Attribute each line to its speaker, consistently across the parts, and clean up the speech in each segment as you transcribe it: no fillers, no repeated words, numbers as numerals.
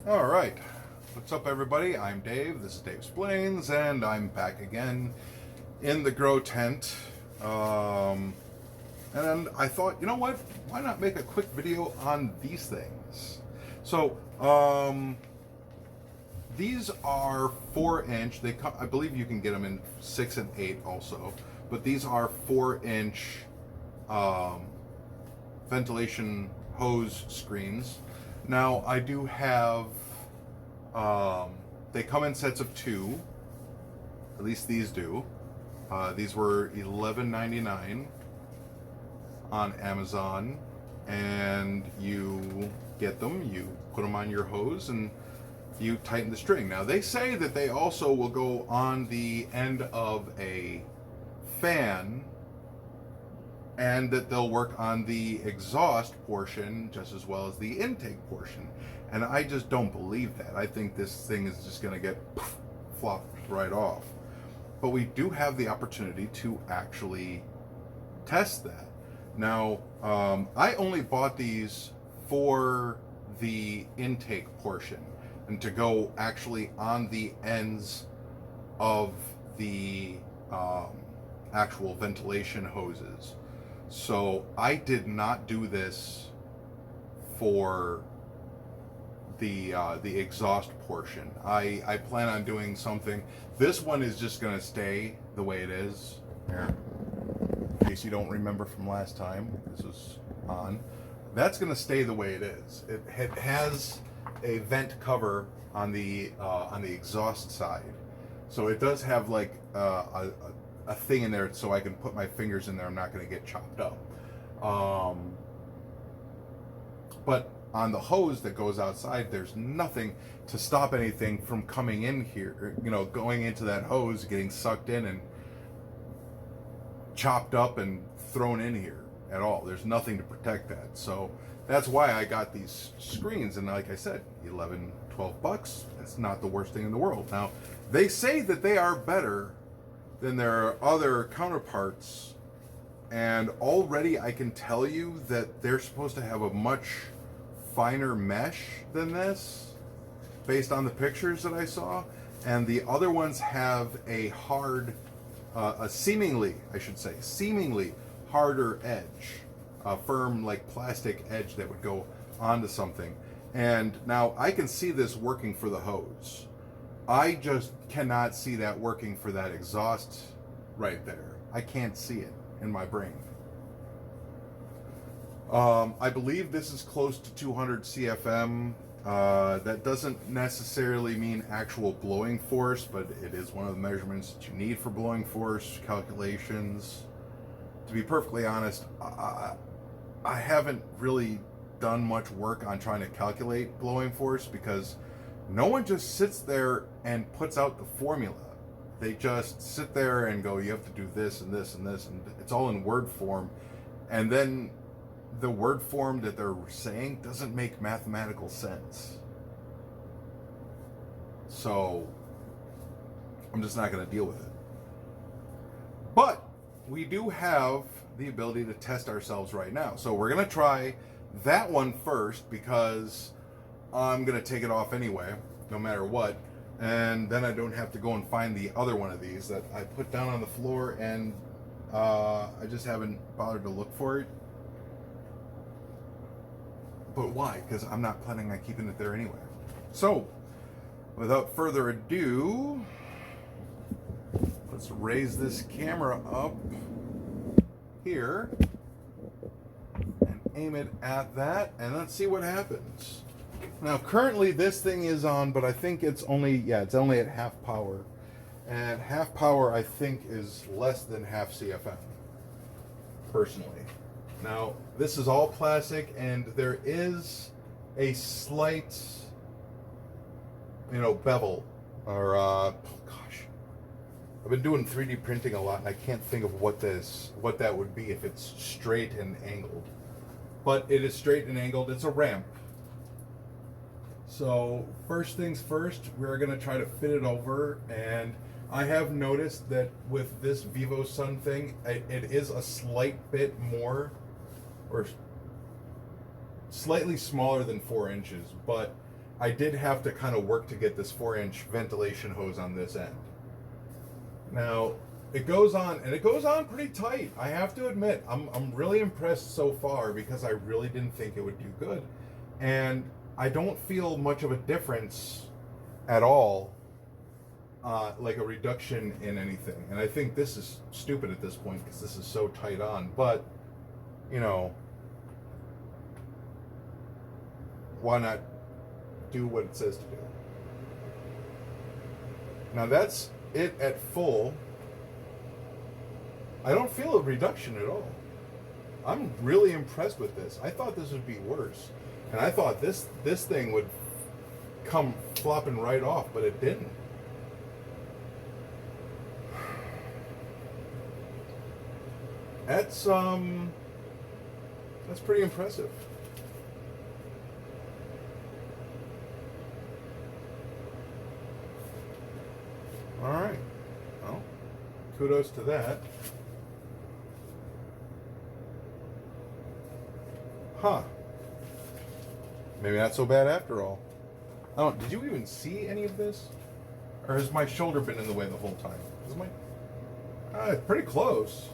Speaker 1: All right. What's up, everybody? I'm Dave. This is Dave Explains, and I'm back again in the grow tent. And I thought, you know what? Why not make a quick video on these things? So, these are 4-inch. I believe you can get them in 6 and 8 also, but these are 4-inch ventilation hose screens. Now I do have. They come in sets of 2. At least these do. These were $11.99 on Amazon, and you get them. You put them on your hose and you tighten the string. Now they say that they also will go on the end of a fan, and that they'll work on the exhaust portion just as well as the intake portion. And I just don't believe that. I think this thing is just going to get flopped right off. But we do have the opportunity to actually test that. Now, I only bought these for the intake portion and to go actually on the ends of the actual ventilation hoses. So I did not do this for the exhaust portion. I plan on doing something. This one is just going to stay the way it is. Here, in case you don't remember from last time, this was on. That's going to stay the way it is. It has a vent cover on the exhaust side, so it does have like a thing in there so I can put my fingers in there. I'm not going to get chopped up. But on the hose that goes outside, there's nothing to stop anything from coming in here, going into that hose, getting sucked in and chopped up and thrown in here at all. There's nothing to protect that. So that's why I got these screens. And like I said, $11-12. That's not the worst thing in the world. Now, they say that they are better than their other counterparts, and already I can tell you that they're supposed to have a much finer mesh than this based on the pictures that I saw, and the other ones have a hard seemingly harder edge, a firm like plastic edge that would go onto something. And now I can see this working for the hose. I just cannot see that working for that exhaust right there. I can't see it in my brain. I believe this is close to 200 CFM. That doesn't necessarily mean actual blowing force, but it is one of the measurements that you need for blowing force calculations. To be perfectly honest, I haven't really done much work on trying to calculate blowing force, because no one just sits there and puts out the formula. They just sit there and go, you have to do this and this and this, and it's all in word form. And then the word form that they're saying doesn't make mathematical sense. So I'm just not going to deal with it. But we do have the ability to test ourselves right now. So we're going to try that one first, because I'm going to take it off anyway, no matter what. And then I don't have to go and find the other one of these that I put down on the floor, and I just haven't bothered to look for it. But why? Because I'm not planning on keeping it there anyway. So, without further ado, let's raise this camera up here and aim it at that, and let's see what happens. Now, currently this thing is on, but I think it's only at half power. And half power, I think, is less than half CFM, personally. Now, this is all plastic, and there is a slight, bevel, or, I've been doing 3D printing a lot, and I can't think of what that would be if it's straight and angled. But it is straight and angled. It's a ramp. So first things first, we're going to try to fit it over, and I have noticed that with this Vivo Sun thing, it is a slight bit more, or slightly smaller than 4 inches, but I did have to kind of work to get this 4-inch ventilation hose on this end. Now, it goes on, and it goes on pretty tight. I have to admit, I'm really impressed so far because I really didn't think it would do good. And I don't feel much of a difference at all, like a reduction in anything. And I think this is stupid at this point because this is so tight on. But, you know, why not do what it says to do? Now that's it at full. I don't feel a reduction at all. I'm really impressed with this. I thought this would be worse. And I thought this thing would come flopping right off, but it didn't. That's pretty impressive. All right. Well, kudos to that. Huh. Maybe not so bad after all. I don't. Did you even see any of this, or has my shoulder been in the way the whole time? Is my? Pretty close.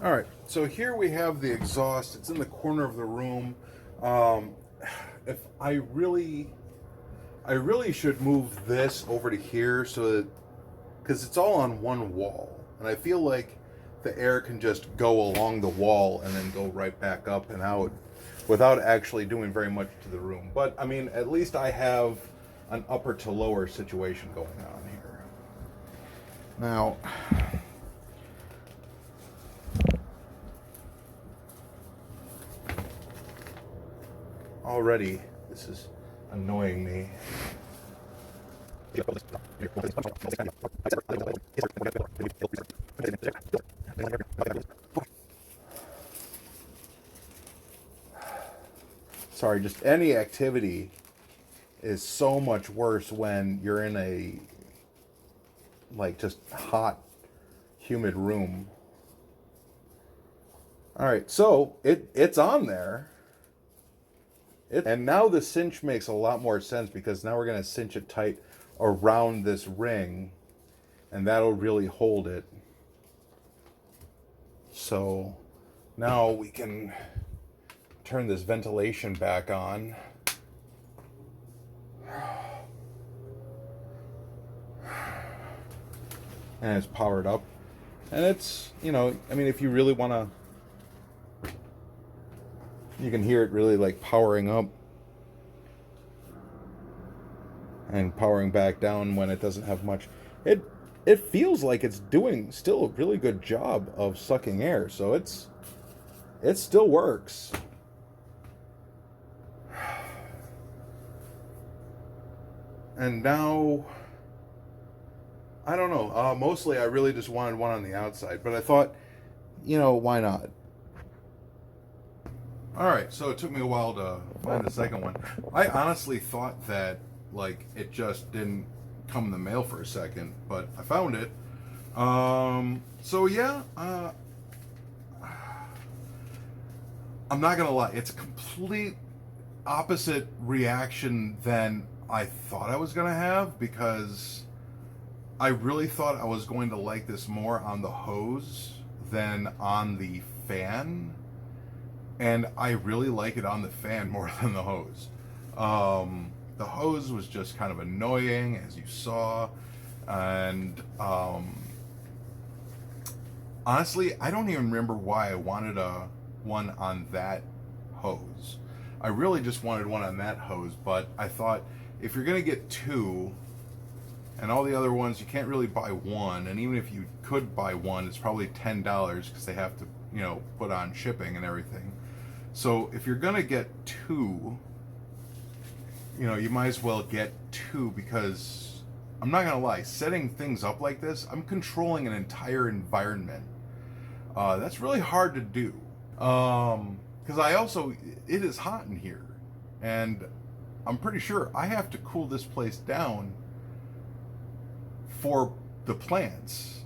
Speaker 1: All right. So here we have the exhaust. It's in the corner of the room. If I really should move this over to here so that, because it's all on one wall, and I feel like the air can just go along the wall and then go right back up and out without actually doing very much to the room. But I mean, at least I have an upper to lower situation going on here. Now, already this is annoying me. Sorry, just any activity is so much worse when you're in a, like, just hot, humid room. All right, so it's on there. And now the cinch makes a lot more sense because now we're going to cinch it tight around this ring, and that'll really hold it. So now we can turn this ventilation back on. And it's powered up. And it's, you know, I mean, if you really want to, you can hear it really like powering up and powering back down when it doesn't have much. It feels like it's doing still a really good job of sucking air, so it still works. And now, I don't know, mostly I really just wanted one on the outside, but I thought, you know, why not? Alright, so it took me a while to find the second one. I honestly thought that, like, it just didn't come in the mail for a second, but I found it. So yeah, I'm not gonna lie, it's a complete opposite reaction than I thought I was gonna have, because I really thought I was going to like this more on the hose than on the fan, and I really like it on the fan more than the hose. The hose was just kind of annoying, as you saw, and honestly, I don't even remember why I wanted one on that hose. I really just wanted one on that hose, but I thought if you're gonna get two, and all the other ones you can't really buy one, and even if you could buy one, it's probably $10 because they have to, you know, put on shipping and everything. So if you're gonna get two, you know, you might as well get two, because I'm not gonna lie, setting things up like this, I'm controlling an entire environment. That's really hard to do, because it is hot in here, and I'm pretty sure I have to cool this place down for the plants.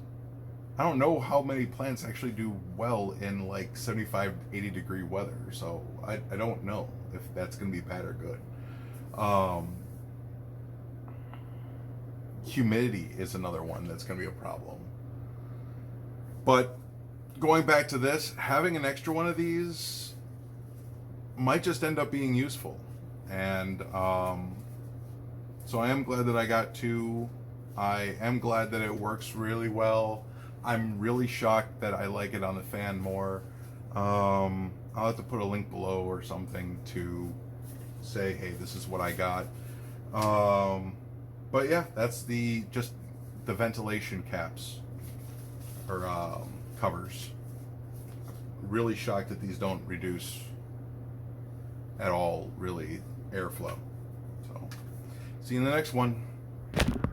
Speaker 1: I don't know how many plants actually do well in like 75, 80 degree weather, so I don't know if that's gonna be bad or good. Humidity is another one that's going to be a problem. But going back to this, having an extra one of these might just end up being useful. And so I am glad that I got two. I am glad that it works really well. I'm really shocked that I like it on the fan more. I'll have to put a link below or something to say, hey, this is what I got. But yeah, that's just the ventilation caps or covers. Really shocked that these don't reduce at all, really, airflow. So, see you in the next one.